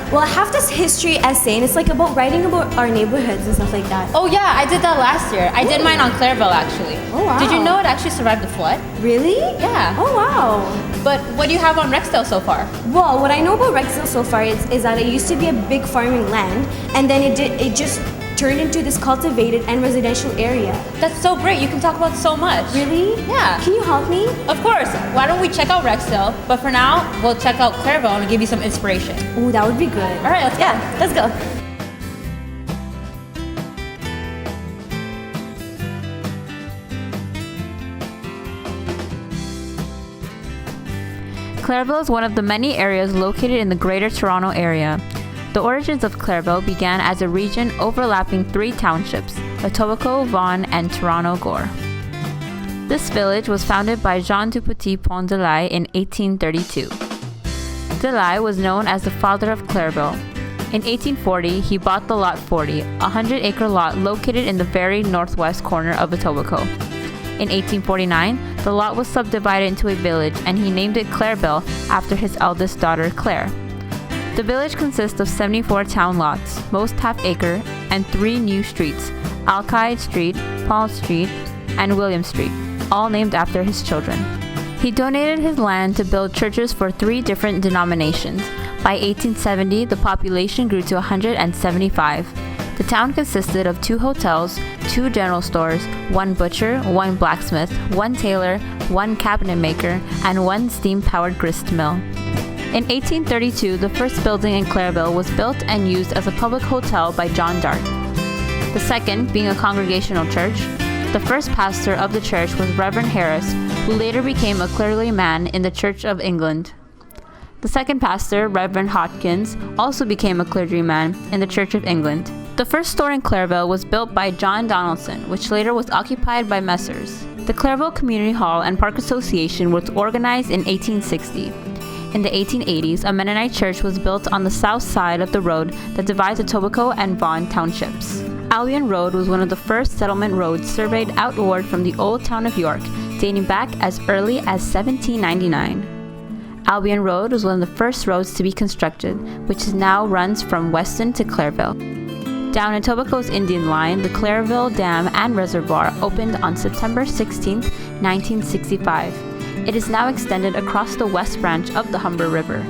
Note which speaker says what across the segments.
Speaker 1: Well, I have this history essay, and it's like about writing about our neighborhoods and stuff like that.
Speaker 2: Oh yeah, I did that last year. I did mine on Clairville actually.
Speaker 1: Oh wow.
Speaker 2: Did you know it actually survived the flood?
Speaker 1: Really?
Speaker 2: Yeah.
Speaker 1: Oh wow.
Speaker 2: But what do you have on Rexdale so far?
Speaker 1: Well, what I know about Rexdale so far is that it used to be a big farming land, and then it just turned into this cultivated and residential area.
Speaker 2: That's so great. You can talk about so much.
Speaker 1: Really?
Speaker 2: Yeah.
Speaker 1: Can you help me?
Speaker 2: Of course. Why don't we check out Rexdale? But for now, we'll check out Clerval and give you some inspiration.
Speaker 1: Oh, that would be good.
Speaker 2: All right, let's go.
Speaker 1: Yeah, let's go.
Speaker 2: Clerval is one of the many areas located in the Greater Toronto Area. The origins of Clerval began as a region overlapping 3 townships, Etobicoke, Vaughan, and Toronto-Gore. This village was founded by Jean du Petit-Pont de l'Aille in 1832. De l'Aille was known as the father of Clerval. In 1840, he bought the Lot 40, a 100-acre lot located in the very northwest corner of Etobicoke. In 1849, the lot was subdivided into a village and he named it Clairville after his eldest daughter, Claire. The village consists of 74 town lots, most half-acre, and 3 new streets, Alkide Street, Paul Street, and William Street, all named after his children. He donated his land to build churches for 3 different denominations. By 1870, the population grew to 175. The town consisted of 2 hotels, 2 general stores, 1 butcher, 1 blacksmith, 1 tailor, 1 cabinet maker, and 1 steam-powered grist mill. In 1832, the first building in Clairville was built and used as a public hotel by John Dark. The second, being a congregational church, the first pastor of the church was Reverend Harris, who later became a clergyman in the Church of England. The second pastor, Reverend Hopkins, also became a clergyman in the Church of England. The first store in Clairville was built by John Donaldson, which later was occupied by Messrs. The Clairville Community Hall and Park Association was organized in 1860. In the 1880s, a Mennonite church was built on the south side of the road that divides Etobicoke and Vaughan townships. Albion Road was one of the first settlement roads surveyed outward from the old town of York, dating back as early as 1799. Albion Road was one of the first roads to be constructed, which now runs from Weston to Clairville. Down Etobicoke's Indian Line, the Clairville Dam and Reservoir opened on September 16, 1965. It is now extended across the west branch of the Humber River.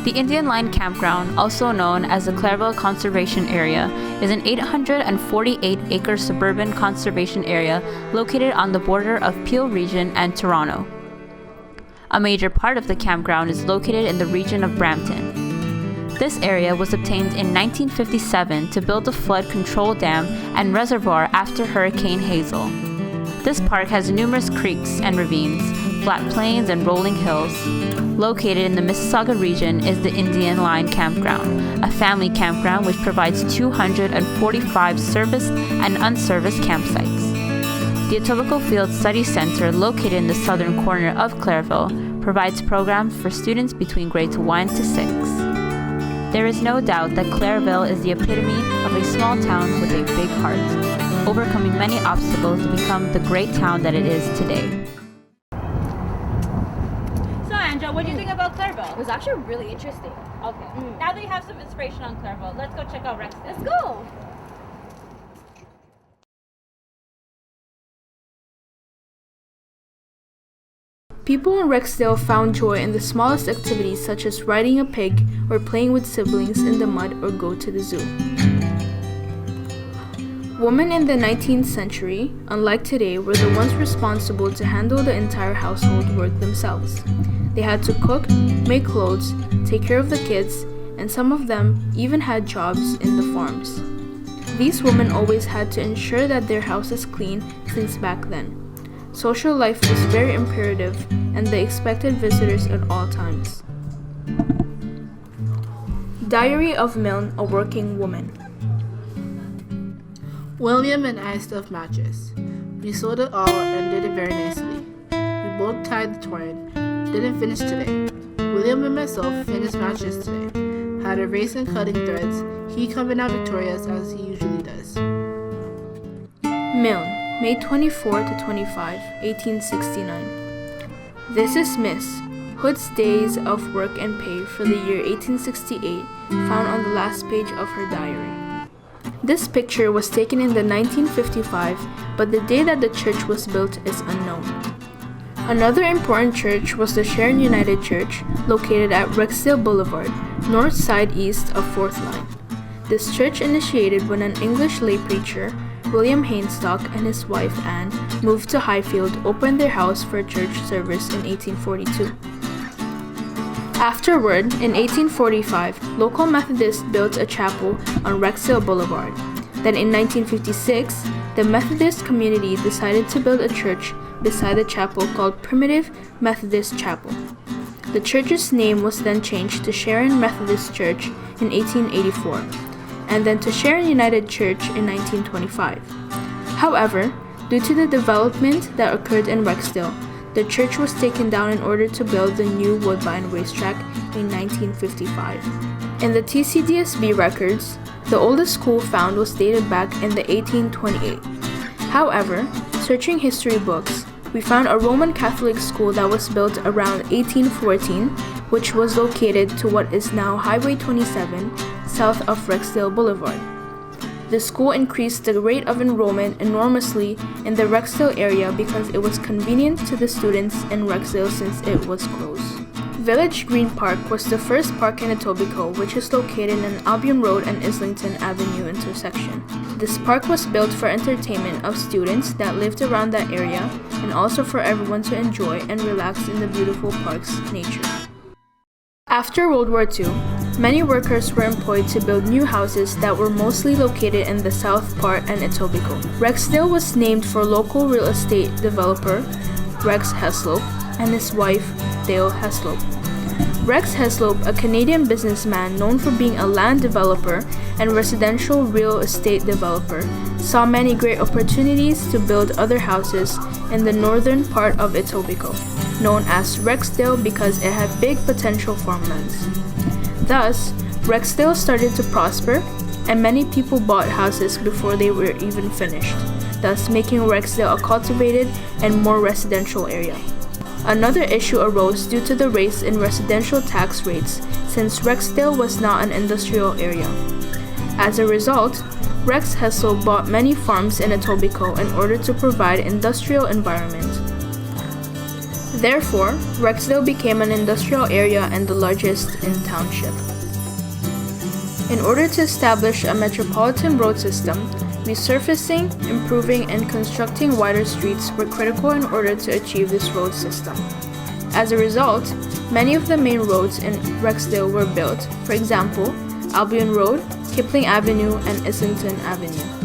Speaker 2: The Indian Line Campground, also known as the Clerval Conservation Area, is an 848-acre suburban conservation area located on the border of Peel Region and Toronto. A major part of the campground is located in the region of Brampton. This area was obtained in 1957 to build a flood control dam and reservoir after Hurricane Hazel. This park has numerous creeks and ravines, flat plains, and rolling hills. Located in the Mississauga region is the Indian Line Campground, a family campground which provides 245 serviced and unserviced campsites. The Etobicoke Field Study Center, located in the southern corner of Clairville, provides programs for students between grades 1 to 6. There is no doubt that Clairville is the epitome of a small town with a big heart, overcoming many obstacles to become the great town that it is today. So Andrea, what do you think about Clairville?
Speaker 1: It was actually really interesting.
Speaker 2: Okay. Now that you have some inspiration on Clerval, let's go check out Rexdale.
Speaker 1: Let's go.
Speaker 3: People in Rexdale found joy in the smallest activities such as riding a pig or playing with siblings in the mud or go to the zoo. Women in the 19th century, unlike today, were the ones responsible to handle the entire household work themselves. They had to cook, make clothes, take care of the kids, and some of them even had jobs in the farms. These women always had to ensure that their house is clean since back then. Social life was very imperative, and they expected visitors at all times. Diary of Milne, a working woman.
Speaker 4: William and I stuffed matches. We sewed it all and did it very nicely. We both tied the twine. Didn't finish today. William and myself finished matches today. Had a race in cutting threads. He coming out victorious as he usually does.
Speaker 3: Milne, May 24 to 25, 1869. This is Miss. Hood's days of work and pay for the year 1868 found on the last page of her diary. This picture was taken in the 1955, but the day that the church was built is unknown. Another important church was the Sharon United Church, located at Rexdale Boulevard, north side east of 4th Line. This church initiated when an English lay preacher, William Hainstock, and his wife Anne moved to Highfield, opened their house for a church service in 1842. Afterward, in 1845, local Methodists built a chapel on Rexdale Boulevard. Then in 1956, the Methodist community decided to build a church beside the chapel called Primitive Methodist Chapel. The church's name was then changed to Sharon Methodist Church in 1884, and then to Sharon United Church in 1925. However, due to the development that occurred in Rexdale, the church was taken down in order to build the new Woodbine Racetrack in 1955. In the TCDSB records, the oldest school found was dated back in the 1828. However, searching history books, we found a Roman Catholic school that was built around 1814, which was located to what is now Highway 27, south of Rexdale Boulevard. The school increased the rate of enrollment enormously in the Rexdale area because it was convenient to the students in Rexdale since it was close. Village Green Park was the first park in Etobicoke, which is located in Albion Road and Islington Avenue intersection. This park was built for entertainment of students that lived around that area and also for everyone to enjoy and relax in the beautiful park's nature. After World War II, many workers were employed to build new houses that were mostly located in the south part and Etobicoke. Rexdale was named for local real estate developer Rex Heslop and his wife Dale Heslop. Rex Heslop, a Canadian businessman known for being a land developer and residential real estate developer, saw many great opportunities to build other houses in the northern part of Etobicoke, known as Rexdale because it had big potential farmlands. Thus, Rexdale started to prosper, and many people bought houses before they were even finished, thus making Rexdale a cultivated and more residential area. Another issue arose due to the raise in residential tax rates, since Rexdale was not an industrial area. As a result, Rex Heslop bought many farms in Etobicoke in order to provide industrial environment. Therefore, Rexdale became an industrial area and the largest in township. In order to establish a metropolitan road system, resurfacing, improving, and constructing wider streets were critical in order to achieve this road system. As a result, many of the main roads in Rexdale were built, for example, Albion Road, Kipling Avenue, and Islington Avenue.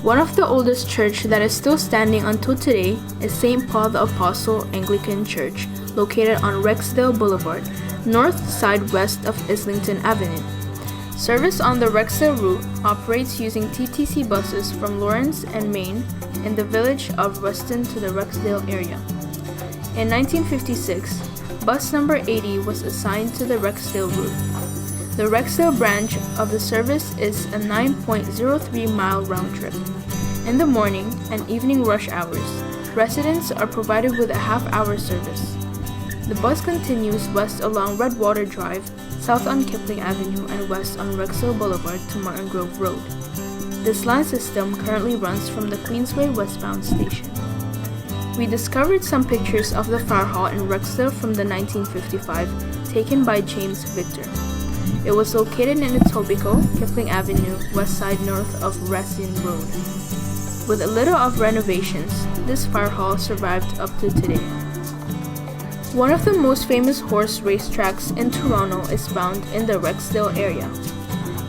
Speaker 3: One of the oldest church that is still standing until today is St. Paul the Apostle Anglican Church, located on Rexdale Boulevard, north side west of Islington Avenue. Service on the Rexdale route operates using TTC buses from Lawrence and Maine in the village of Weston to the Rexdale area. In 1956, bus number 80 was assigned to the Rexdale route. The Rexdale branch of the service is a 9.03-mile round trip. In the morning and evening rush hours, residents are provided with a half-hour service. The bus continues west along Redwater Drive, south on Kipling Avenue, and west on Rexdale Boulevard to Martin Grove Road. This line system currently runs from the Queensway westbound station. We discovered some pictures of the fire hall in Rexdale from the 1955, taken by James Victor. It was located in Etobicoke, Kipling Avenue, west side north of Racine Road. With a little of renovations, this fire hall survived up to today. One of the most famous horse racetracks in Toronto is found in the Rexdale area.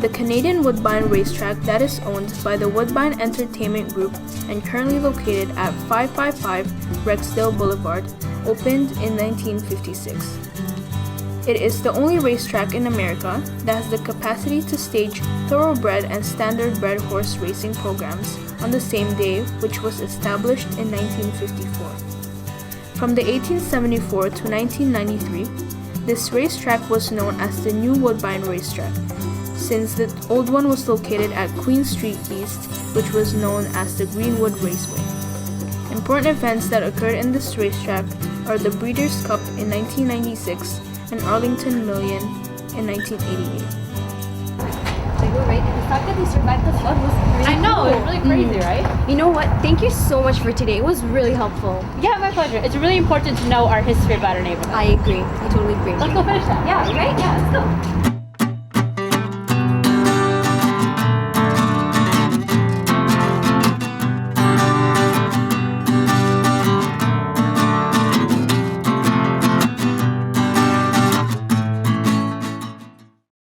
Speaker 3: The Canadian Woodbine Racetrack that is owned by the Woodbine Entertainment Group and currently located at 555 Rexdale Boulevard opened in 1956. It is the only racetrack in America that has the capacity to stage thoroughbred and standardbred horse racing programs on the same day, which was established in 1954. From the 1874 to 1993, this racetrack was known as the New Woodbine Racetrack, since the old one was located at Queen Street East, which was known as the Greenwood Raceway. Important events that occurred in this racetrack are the Breeders' Cup in 1996 and Arlington Million in 1988.
Speaker 1: Right? And the fact that they survived the flood was really
Speaker 2: I know,
Speaker 1: cool.
Speaker 2: it's really crazy, right?
Speaker 1: You know what? Thank you so much for today. It was really helpful.
Speaker 2: Yeah, my pleasure. It's really important to know our history about our neighborhood.
Speaker 1: I agree. I totally agree.
Speaker 2: Let's go finish that.
Speaker 1: Yeah, right? Yeah, let's go.